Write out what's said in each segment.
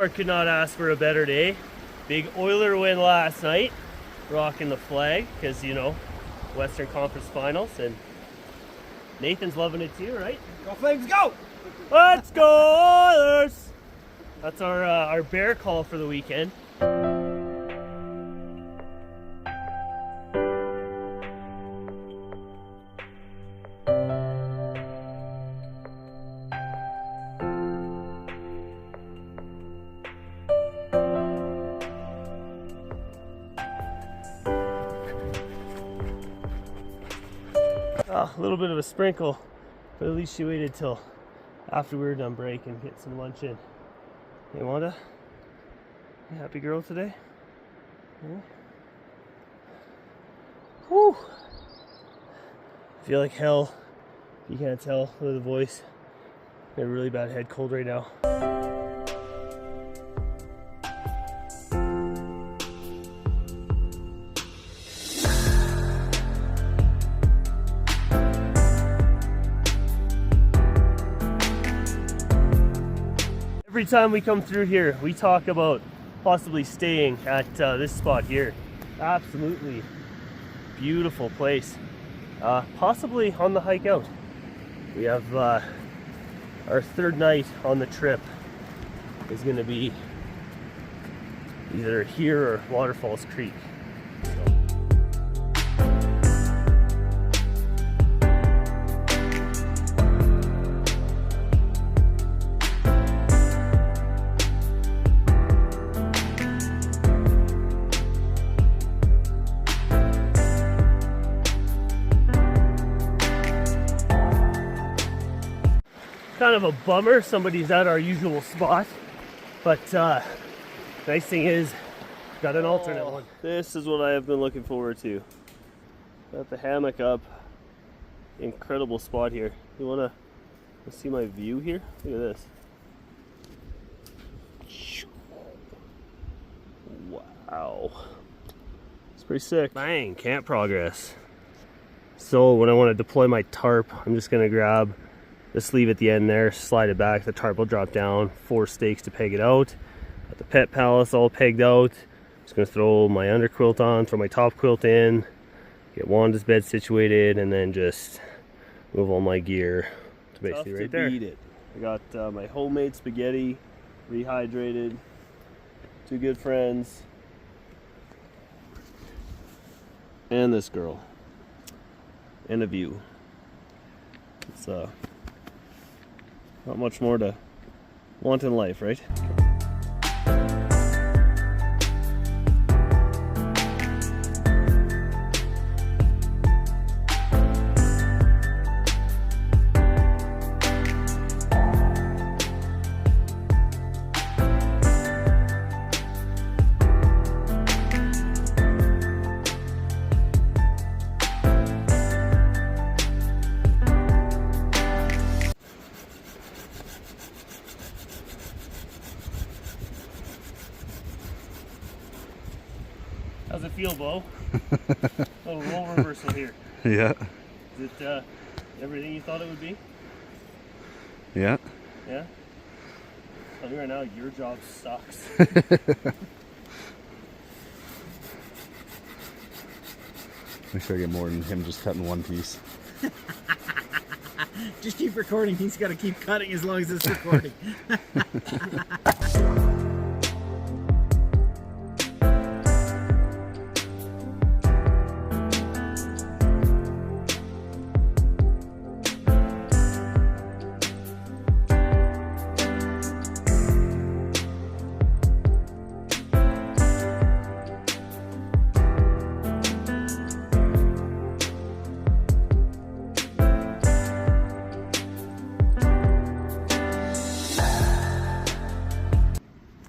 I could not ask for a better day. Big Oiler win last night, rocking the flag because, you know, Western Conference Finals, and Nathan's loving it too, right? Go Flames, go! Let's go Oilers! That's our bear call for the weekend. A little bit of a sprinkle, but at least she waited till after we were done break and get some lunch in. Hey Wanda, you happy girl today? Yeah. Whew. I feel like hell. You can't tell by the voice. I have a really bad head cold right now. Every time we come through here, we talk about possibly staying at this spot here. Absolutely beautiful place. Possibly on the hike out. We have our third night on the trip is going to be either here or Waterfalls Creek. Kind of a bummer, somebody's at our usual spot, but nice thing is, got an alternate one. This is what I have been looking forward to. Got the hammock up. Incredible spot here. You wanna see my view here? Look at this. Wow. It's pretty sick. Bang, camp progress. So when I want to deploy my tarp, I'm just gonna grab the sleeve at the end there, slide it back, the tarp will drop down, 4 stakes to peg it out. Got the pet palace all pegged out. Just gonna throw my under quilt on, throw my top quilt in, get Wanda's bed situated, and then just move all my gear to basically right there. Beat it. I got my homemade spaghetti, rehydrated, 2 good friends, and this girl, and a view. It's not much more to want in life, right? How's it feel, Bo? Little role reversal here. Yeah. Is it everything you thought it would be? Yeah. Yeah? Tell me right now, your job sucks. Make sure I get more than him just cutting one piece. Just keep recording. He's got to keep cutting as long as it's recording.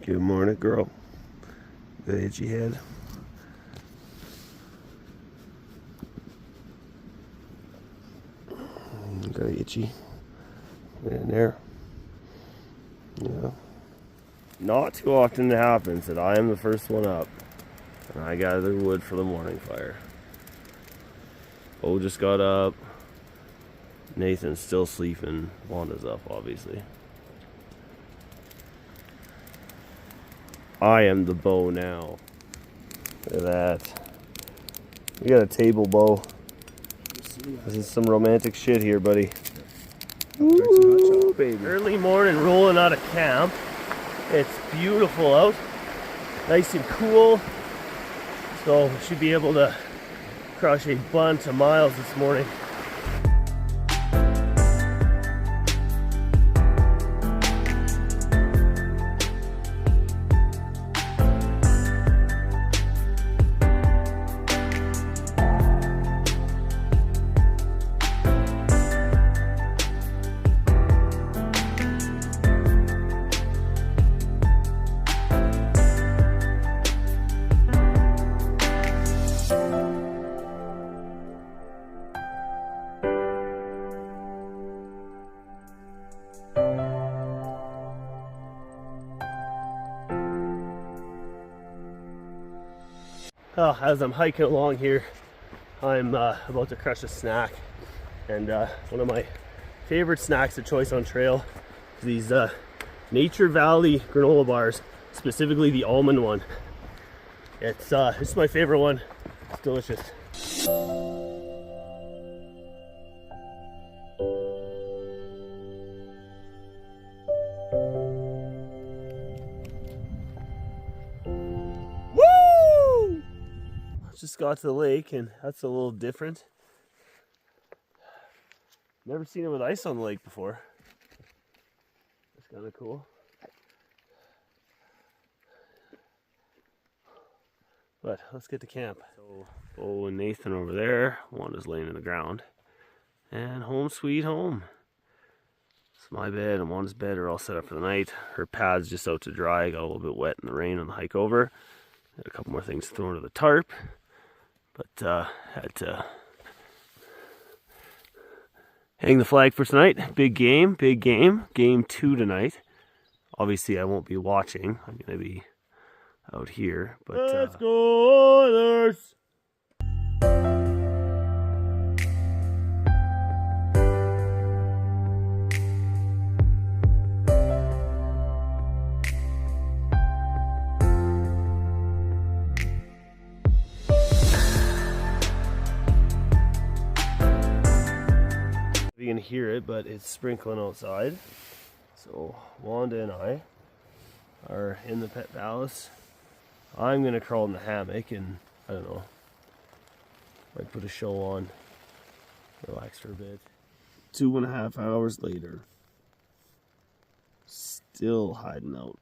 Good morning, girl. Good itchy head. Got itchy. Get in there. Yeah. Not too often it happens that I am the first one up and I gather wood for the morning fire. Bo just got up. Nathan's still sleeping. Wanda's up, obviously. I am the bow now. Look at that. We got a table bow. This is some romantic shit here, buddy. Ooh, baby. Early morning rolling out of camp. It's beautiful out. Nice and cool. So we should be able to crush a bunch of miles this morning. As I'm hiking along here, I'm about to crush a snack, and one of my favorite snacks of choice on trail is these Nature Valley granola bars, specifically the almond one. It's my favorite one. It's delicious. Just got to the lake, and that's a little different. Never seen it with ice on the lake before. That's kind of cool. But let's get to camp. So Bo and Nathan over there. Wanda's laying in the ground. And home sweet home. It's my bed and Wanda's bed are all set up for the night. Her pad's just out to dry. Got a little bit wet in the rain on the hike over. Got a couple more things thrown to the tarp. But had to hang the flag for tonight. Big game, big game. Game 2 tonight. Obviously, I won't be watching. I'm going to be out here. But let's go Oilers! You can hear it, but it's sprinkling outside. So Wanda and I are in the pet palace. I'm gonna crawl in the hammock and I don't know, might put a show on, relax for a bit. 2.5 hours later, still hiding out.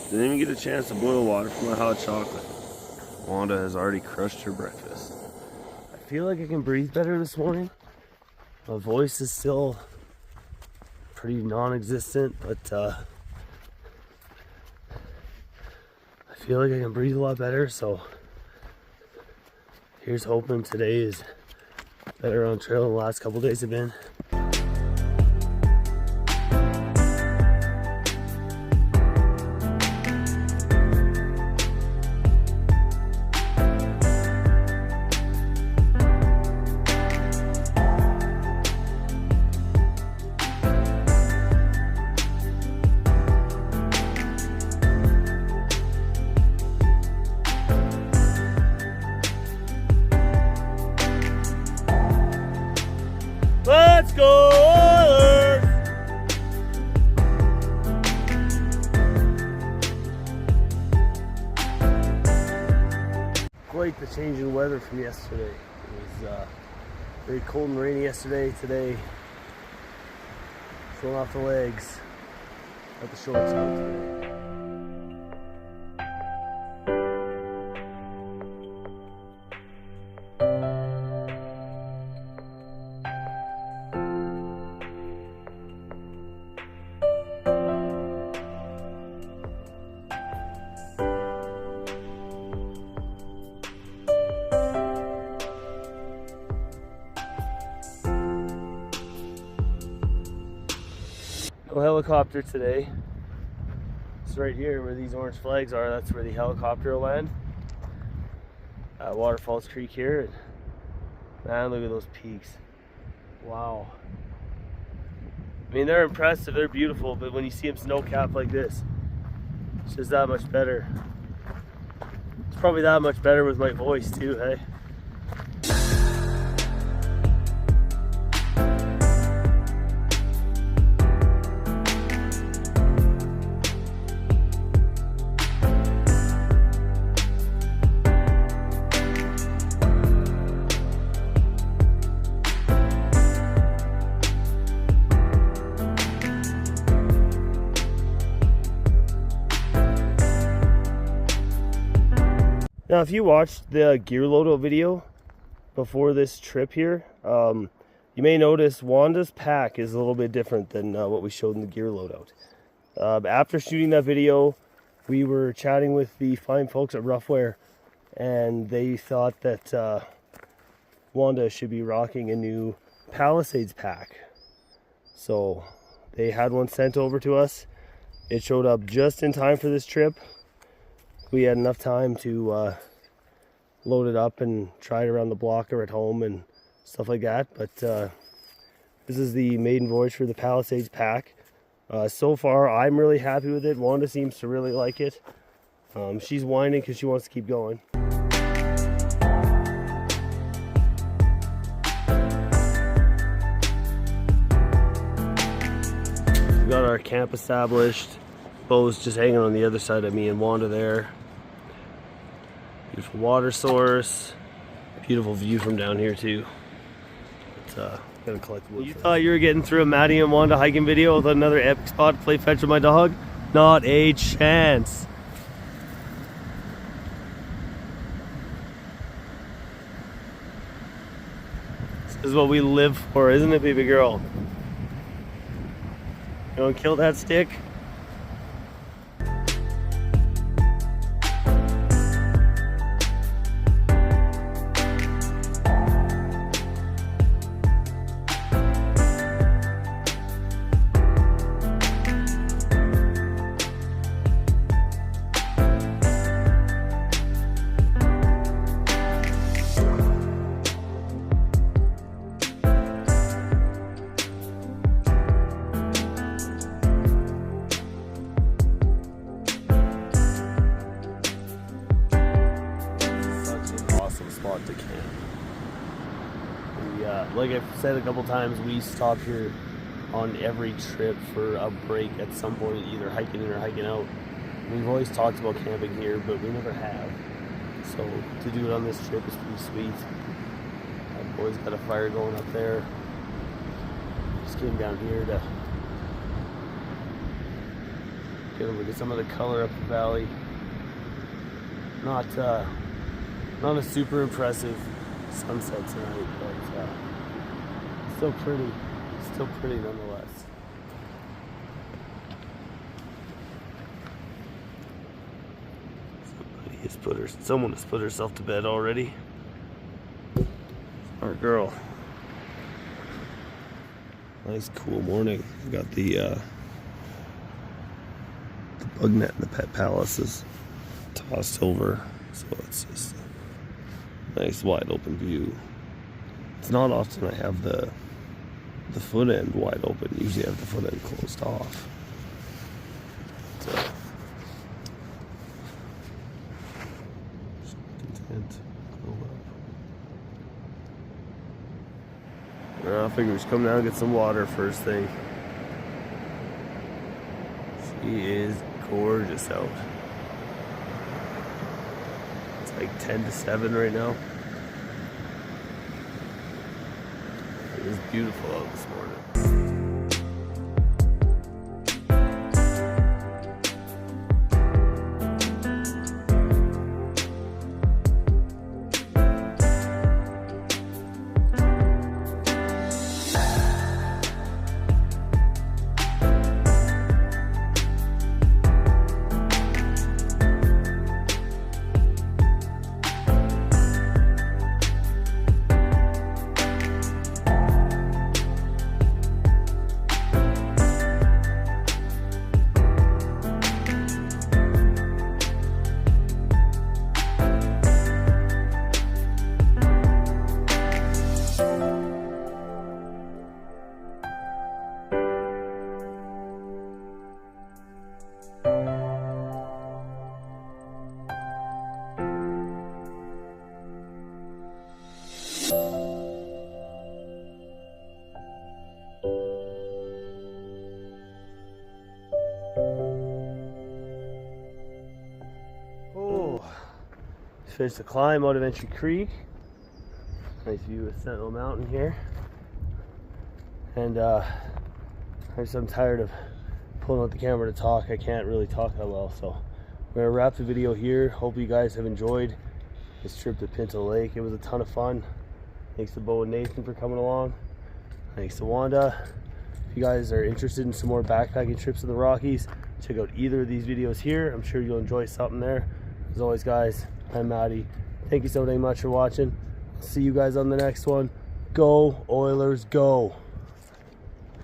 Didn't even get a chance to boil water for my hot chocolate. Wanda has already crushed her breakfast. I feel like I can breathe better this morning. My voice is still pretty non-existent, but I feel like I can breathe a lot better, so here's hoping today is better on trail than the last couple days have been. Let's go Oilers! Quite the change in weather from yesterday. It was very cold and rainy yesterday. Today, showing off the legs. Got the shorts out today. No helicopter today. is right here where these orange flags are. That's where the helicopter will land. Waterfalls Creek here. Man, look at those peaks. Wow. I mean, they're impressive, they're beautiful, but when you see them snow-capped like this, it's just that much better. It's probably that much better with my voice too, hey? Now, if you watched the gear loadout video before this trip here, you may notice Wanda's pack is a little bit different than what we showed in the gear loadout. After shooting that video, we were chatting with the fine folks at Roughwear, and they thought that Wanda should be rocking a new Palisades pack. So they had one sent over to us. It showed up just in time for this trip. We had enough time to load it up and try it around the block or at home and stuff like that. But this is the maiden voyage for the Palisades pack. So far, I'm really happy with it. Wanda seems to really like it. She's whining because she wants to keep going. We got our camp established. Bo's just hanging on the other side of me and Wanda there. Beautiful water source. Beautiful view from down here too. But, gotta collect wood. You thought you were getting through a Maddie and Wanda hiking video with another epic spot to play fetch with my dog? Not a chance. This is what we live for, isn't it, baby girl? You wanna kill that stick? To camp. Like I've said a couple times, we stop here on every trip for a break at some point, either hiking in or hiking out. We've always talked about camping here, but we never have. So to do it on this trip is pretty sweet. I've always got a fire going up there. Just came down here to get a look at some of the color up the valley. Not a super impressive sunset tonight, but still pretty. Still pretty nonetheless. Someone has put herself to bed already. Our girl. Nice cool morning. We got the bug net in the pet palace is tossed over, so it's just nice wide open view. It's not often I have the foot end wide open. Usually I have the foot end closed off. So, content. I figure just come down and get some water first thing. She is gorgeous out. Like 10 to 7 right now. It is beautiful out this morning. finished the climb out of Entry Creek. Nice view of Sentinel Mountain here. And I'm tired of pulling out the camera to talk. I can't really talk that well, so we're gonna wrap the video here. Hope you guys have enjoyed this trip to Pinto Lake. It was a ton of fun. Thanks to Bo and Nathan for coming along. Thanks to Wanda. If you guys are interested in some more backpacking trips in the Rockies, check out either of these videos here. I'm sure you'll enjoy something there. As always, guys, I'm Maddie. Thank you so very much for watching. See you guys on the next one. Go Oilers, go!